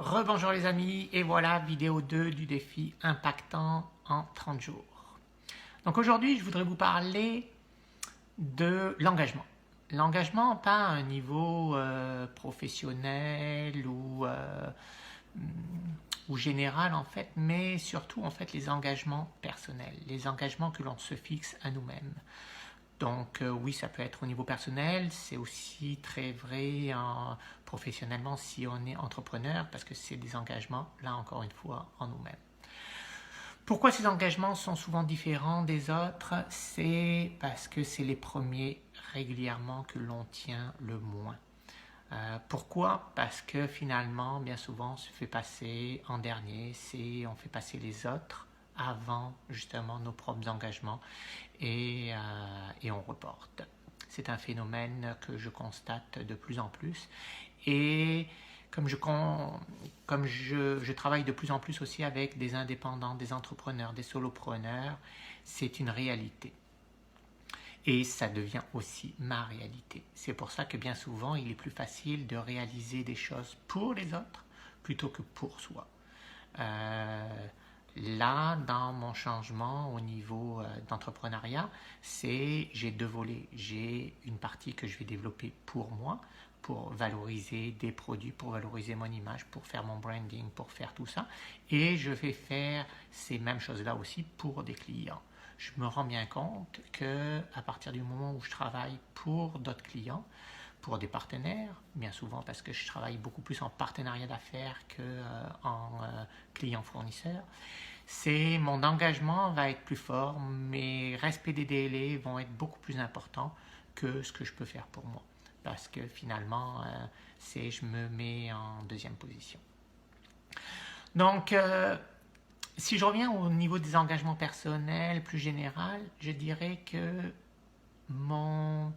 Rebonjour les amis, et voilà vidéo 2 du défi impactant en 30 jours. Donc aujourd'hui, je voudrais vous parler de l'engagement. L'engagement, pas à un niveau professionnel ou général en fait, mais surtout en fait les engagements personnels, les engagements que l'on se fixe à nous-mêmes. Donc oui, ça peut être au niveau personnel, c'est aussi très vrai professionnellement si on est entrepreneur, parce que c'est des engagements, là encore une fois, en nous-mêmes. Pourquoi ces engagements sont souvent différents des autres? C'est parce que c'est les premiers régulièrement que l'on tient le moins. Pourquoi? Parce que finalement, bien souvent, on se fait passer en dernier, on fait passer les autres avant justement nos propres engagements et on reporte. C'est un phénomène que je constate de plus en plus et comme je travaille de plus en plus aussi avec des indépendants, des entrepreneurs, des solopreneurs, c'est une réalité. Et ça devient aussi ma réalité. C'est pour ça que bien souvent, il est plus facile de réaliser des choses pour les autres plutôt que pour soi. Là, dans mon changement au niveau d'entrepreneuriat, j'ai deux volets. J'ai une partie que je vais développer pour moi, pour valoriser des produits, pour valoriser mon image, pour faire mon branding, pour faire tout ça. Et je vais faire ces mêmes choses-là aussi pour des clients. Je me rends bien compte qu'à partir du moment où je travaille pour d'autres clients, pour des partenaires, bien souvent parce que je travaille beaucoup plus en partenariat d'affaires qu'en client-fournisseur, mon engagement va être plus fort, mes respects des délais vont être beaucoup plus importants que ce que je peux faire pour moi. Parce que finalement, je me mets en deuxième position. Donc, si je reviens au niveau des engagements personnels plus général, je dirais que mon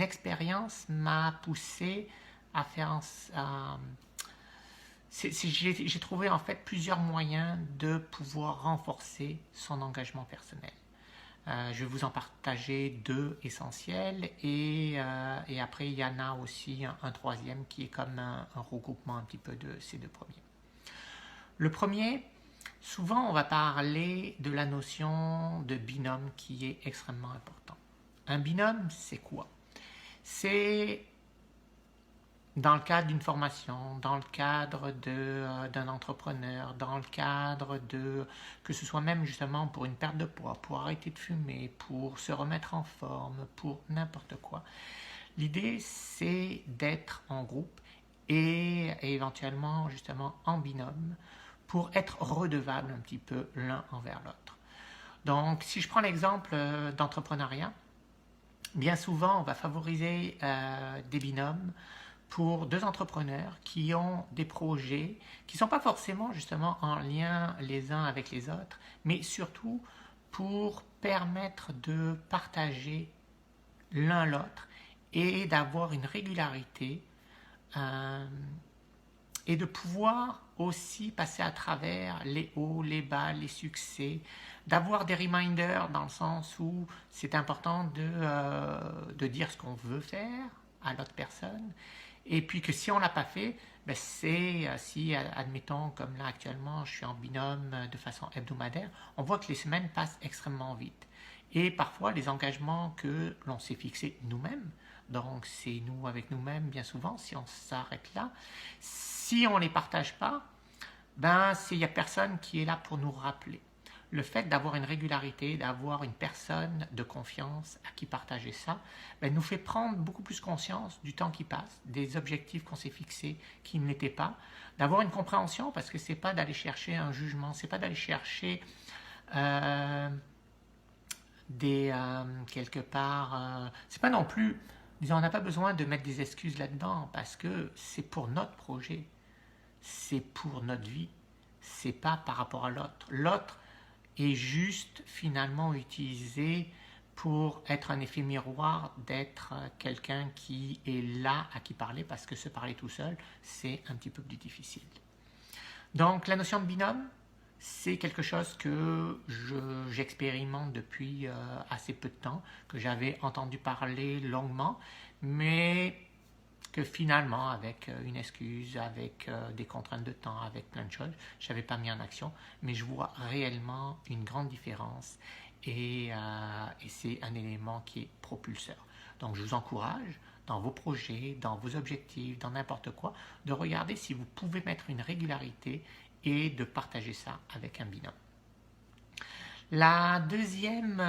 expérience m'a poussé à faire j'ai trouvé en fait plusieurs moyens de pouvoir renforcer son engagement personnel. Je vais vous en partager deux essentiels et après il y en a aussi un troisième qui est comme un regroupement un petit peu de ces deux premiers. Le premier, souvent on va parler de la notion de binôme qui est extrêmement important. Un binôme, c'est quoi? C'est dans le cadre d'une formation, dans le cadre d'un entrepreneur, dans le cadre que ce soit même justement pour une perte de poids, pour arrêter de fumer, pour se remettre en forme, pour n'importe quoi. L'idée, c'est d'être en groupe et éventuellement justement en binôme pour être redevable un petit peu l'un envers l'autre. Donc, si je prends l'exemple d'entrepreneuriat, bien souvent, on va favoriser des binômes pour deux entrepreneurs qui ont des projets qui ne sont pas forcément justement en lien les uns avec les autres, mais surtout pour permettre de partager l'un l'autre et d'avoir une régularité et de pouvoir aussi passer à travers les hauts, les bas, les succès, d'avoir des reminders dans le sens où c'est important de dire ce qu'on veut faire à l'autre personne. Et puis que si on ne l'a pas fait, ben si admettons comme là actuellement je suis en binôme de façon hebdomadaire, on voit que les semaines passent extrêmement vite. Et parfois les engagements que l'on s'est fixés nous-mêmes, donc c'est nous avec nous-mêmes bien souvent, si on s'arrête là, si on ne les partage pas, ben il n'y a personne qui est là pour nous rappeler. Le fait d'avoir une régularité, d'avoir une personne de confiance à qui partager ça, ben, nous fait prendre beaucoup plus conscience du temps qui passe, des objectifs qu'on s'est fixés qui ne l'étaient pas, d'avoir une compréhension parce que c'est pas d'aller chercher un jugement, c'est pas d'aller chercher quelque part, c'est pas non plus, disons, on n'a pas besoin de mettre des excuses là-dedans parce que c'est pour notre projet, c'est pour notre vie, c'est pas par rapport à l'autre. L'autre est juste finalement utilisé pour être un effet miroir, d'être quelqu'un qui est là à qui parler, parce que se parler tout seul, c'est un petit peu plus difficile. Donc la notion de binôme, c'est quelque chose que j'expérimente depuis assez peu de temps, que j'avais entendu parler longuement, mais que finalement, avec une excuse, avec des contraintes de temps, avec plein de choses, je n'avais pas mis en action, mais je vois réellement une grande différence et c'est un élément qui est propulseur. Donc je vous encourage dans vos projets, dans vos objectifs, dans n'importe quoi, de regarder si vous pouvez mettre une régularité et de partager ça avec un binôme. La deuxième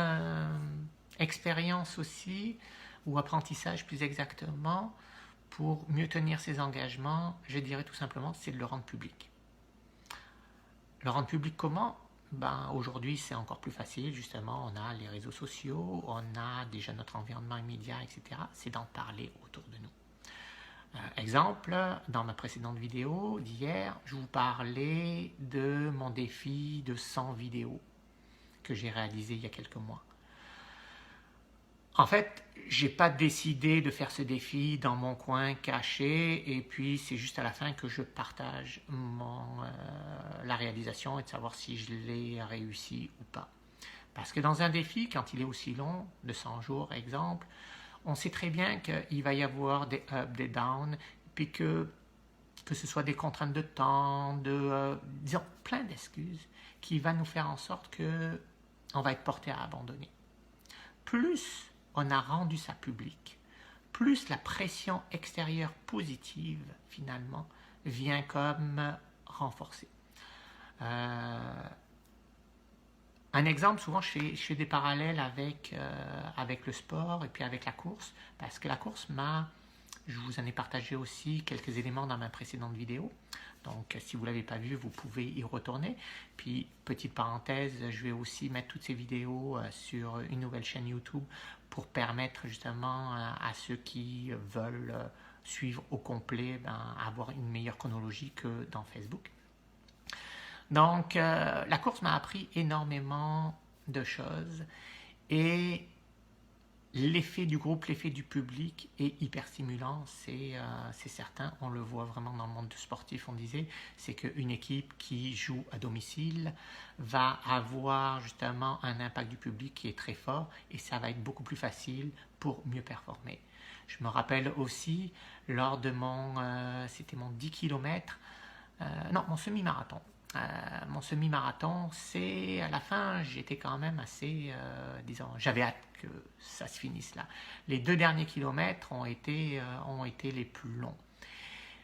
expérience aussi, ou apprentissage plus exactement, pour mieux tenir ses engagements, je dirais tout simplement, c'est de le rendre public. Le rendre public comment? Aujourd'hui, c'est encore plus facile, justement, on a les réseaux sociaux, on a déjà notre environnement immédiat, etc. C'est d'en parler autour de nous. Exemple, dans ma précédente vidéo d'hier, je vous parlais de mon défi de 100 vidéos que j'ai réalisé il y a quelques mois. En fait, j'ai pas décidé de faire ce défi dans mon coin caché et puis c'est juste à la fin que je partage la réalisation et de savoir si je l'ai réussi ou pas. Parce que dans un défi, quand il est aussi long, de 100 jours, exemple, on sait très bien qu'il va y avoir des ups, des downs, puis que ce soit des contraintes de temps, disons, plein d'excuses qui va nous faire en sorte qu'on va être porté à abandonner. Plus on a rendu ça public, plus la pression extérieure positive, finalement, vient comme renforcer. Un exemple, souvent je fais des parallèles avec le sport et puis avec la course, parce que la course je vous en ai partagé aussi quelques éléments dans ma précédente vidéo. Donc, si vous ne l'avez pas vu, vous pouvez y retourner. Puis, petite parenthèse, je vais aussi mettre toutes ces vidéos sur une nouvelle chaîne YouTube pour permettre justement à ceux qui veulent suivre au complet, avoir une meilleure chronologie que dans Facebook. Donc, la course m'a appris énormément de choses et l'effet du groupe, l'effet du public est hyper stimulant, c'est certain, on le voit vraiment dans le monde sportif, on disait, c'est qu'une équipe qui joue à domicile va avoir justement un impact du public qui est très fort et ça va être beaucoup plus facile pour mieux performer. Je me rappelle aussi, lors de c'était mon 10 km, mon semi-marathon. Mon semi-marathon, c'est à la fin, j'étais quand même assez, j'avais hâte que ça se finisse là. Les 2 derniers kilomètres ont été les plus longs.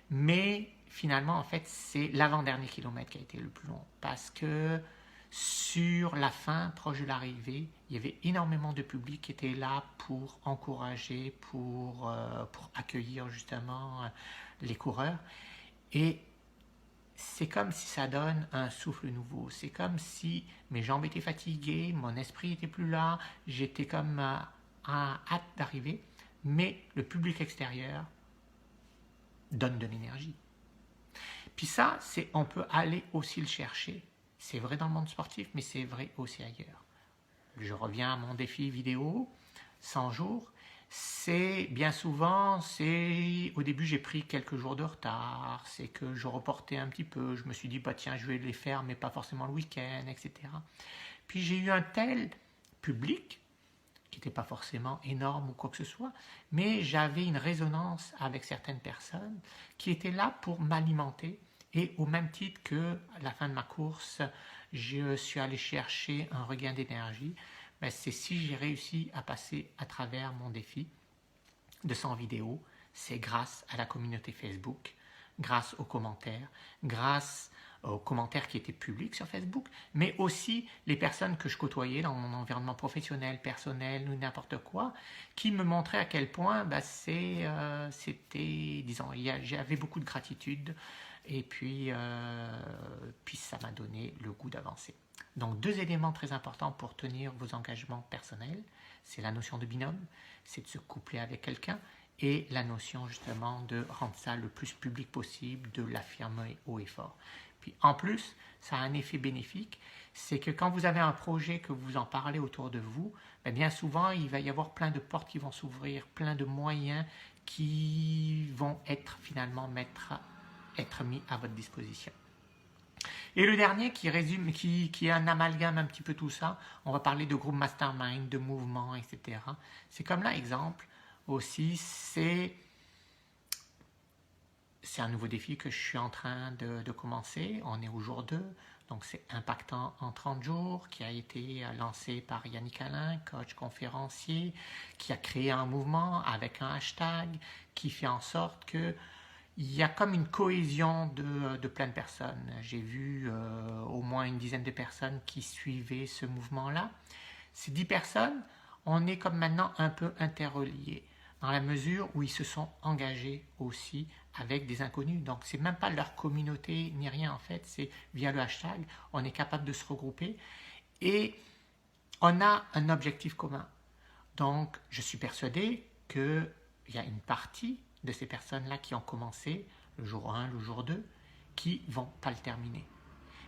Mais finalement, en fait, c'est l'avant-dernier kilomètre qui a été le plus long. Parce que sur la fin, proche de l'arrivée, il y avait énormément de public qui était là pour encourager, pour accueillir justement les coureurs. Et c'est comme si ça donne un souffle nouveau. C'est comme si mes jambes étaient fatiguées, mon esprit était plus là, j'étais comme à hâte d'arriver, mais le public extérieur donne de l'énergie. Puis ça, on peut aller aussi le chercher. C'est vrai dans le monde sportif, mais c'est vrai aussi ailleurs. Je reviens à mon défi vidéo, 100 jours. C'est bien souvent, au début j'ai pris quelques jours de retard, c'est que je reportais un petit peu, je me suis dit tiens je vais les faire mais pas forcément le week-end, etc. Puis j'ai eu un tel public qui n'était pas forcément énorme ou quoi que ce soit, mais j'avais une résonance avec certaines personnes qui étaient là pour m'alimenter et au même titre que à la fin de ma course, je suis allé chercher un regain d'énergie. C'est si j'ai réussi à passer à travers mon défi de 100 vidéos, c'est grâce à la communauté Facebook, grâce aux commentaires qui étaient publics sur Facebook, mais aussi les personnes que je côtoyais dans mon environnement professionnel, personnel ou n'importe quoi, qui me montraient à quel point c'était, disons, j'avais beaucoup de gratitude et puis ça m'a donné le goût d'avancer. Donc 2 éléments très importants pour tenir vos engagements personnels, c'est la notion de binôme, c'est de se coupler avec quelqu'un, et la notion justement de rendre ça le plus public possible, de l'affirmer haut et fort. Puis en plus, ça a un effet bénéfique, c'est que quand vous avez un projet, que vous en parlez autour de vous, bien souvent il va y avoir plein de portes qui vont s'ouvrir, plein de moyens qui vont finalement être mis à votre disposition. Et le dernier qui résume, qui est un amalgame un petit peu tout ça, on va parler de groupe mastermind, de mouvement, etc. C'est comme là, exemple aussi, c'est c'est un nouveau défi que je suis en train de commencer. On est au jour 2, donc c'est Impactant en 30 jours, qui a été lancé par Yannick Alain, coach conférencier, qui a créé un mouvement avec un hashtag qui fait en sorte que il y a comme une cohésion de plein de personnes. J'ai vu au moins une dizaine de personnes qui suivaient ce mouvement-là. Ces 10 personnes, on est comme maintenant un peu interreliés, dans la mesure où ils se sont engagés aussi avec des inconnus. Donc c'est même pas leur communauté ni rien en fait, c'est via le hashtag, on est capable de se regrouper et on a un objectif commun. Donc je suis persuadé qu'il y a une partie de ces personnes-là qui ont commencé le jour 1, le jour 2, qui vont pas le terminer.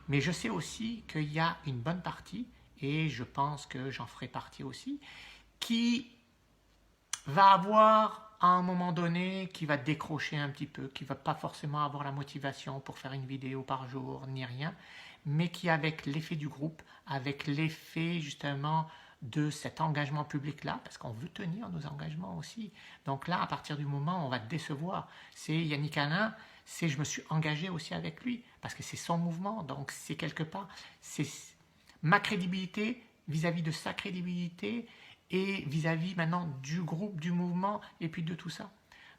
Mais je sais aussi qu'il y a une bonne partie, et je pense que j'en ferai partie aussi, qui va avoir à un moment donné, qui va décrocher un petit peu, qui va pas forcément avoir la motivation pour faire une vidéo par jour, ni rien, mais qui avec l'effet du groupe, avec l'effet justement de cet engagement public-là, parce qu'on veut tenir nos engagements aussi. Donc là, à partir du moment où on va décevoir, c'est Yannick Alain, c'est je me suis engagé aussi avec lui, parce que c'est son mouvement, donc c'est quelque part, c'est ma crédibilité vis-à-vis de sa crédibilité, et vis-à-vis maintenant du groupe, du mouvement, et puis de tout ça.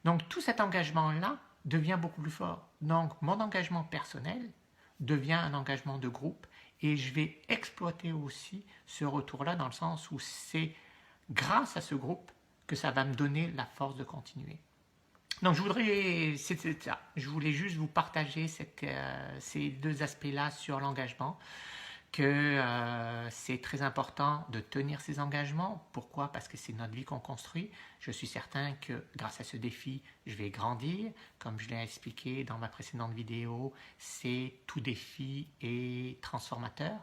Donc tout cet engagement-là devient beaucoup plus fort. Donc mon engagement personnel devient un engagement de groupe, et je vais exploiter aussi ce retour-là dans le sens où c'est grâce à ce groupe que ça va me donner la force de continuer. Donc je voulais juste vous partager ces deux aspects-là sur l'engagement, que c'est très important de tenir ses engagements. Pourquoi? Parce que c'est notre vie qu'on construit. Je suis certain que grâce à ce défi, je vais grandir. Comme je l'ai expliqué dans ma précédente vidéo, c'est tout défi est transformateur.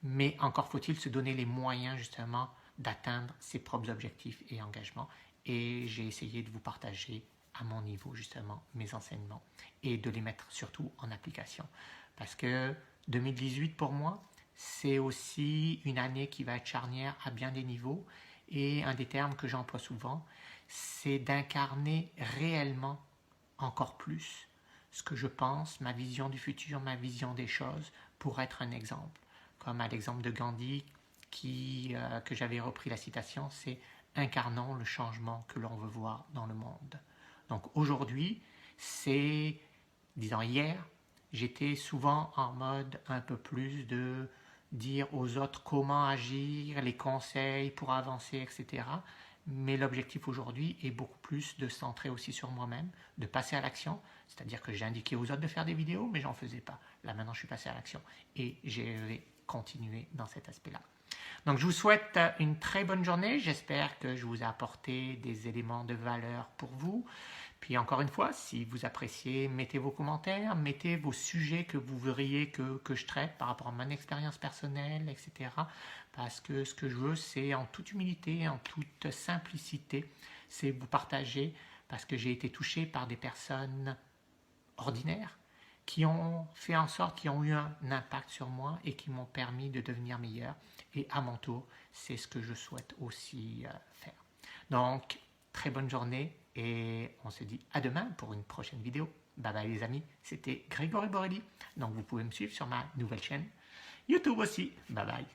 Mais encore faut-il se donner les moyens justement d'atteindre ses propres objectifs et engagements. Et j'ai essayé de vous partager à mon niveau justement mes enseignements et de les mettre surtout en application. Parce que 2018 pour moi, c'est aussi une année qui va être charnière à bien des niveaux, et un des termes que j'emploie souvent, c'est d'incarner réellement encore plus ce que je pense, ma vision du futur, ma vision des choses, pour être un exemple. Comme à l'exemple de Gandhi, que j'avais repris la citation, c'est « Incarnons le changement que l'on veut voir dans le monde ». Donc aujourd'hui, c'est, disons hier, j'étais souvent en mode un peu plus de dire aux autres comment agir, les conseils pour avancer, etc. Mais l'objectif aujourd'hui est beaucoup plus de se centrer aussi sur moi-même, de passer à l'action. C'est-à-dire que j'ai indiqué aux autres de faire des vidéos, mais j'en faisais pas. Là maintenant, je suis passé à l'action et je vais continuer dans cet aspect-là. Donc je vous souhaite une très bonne journée. J'espère que je vous ai apporté des éléments de valeur pour vous. Puis encore une fois, si vous appréciez, mettez vos commentaires, mettez vos sujets que vous voudriez que je traite par rapport à mon expérience personnelle, etc. Parce que ce que je veux, c'est en toute humilité, en toute simplicité, c'est vous partager, parce que j'ai été touché par des personnes ordinaires qui ont fait en sorte, qui ont eu un impact sur moi et qui m'ont permis de devenir meilleur. Et à mon tour, c'est ce que je souhaite aussi faire. Donc, très bonne journée et on se dit à demain pour une prochaine vidéo. Bye bye les amis, c'était Grégory Borelli. Donc vous pouvez me suivre sur ma nouvelle chaîne YouTube aussi. Bye bye.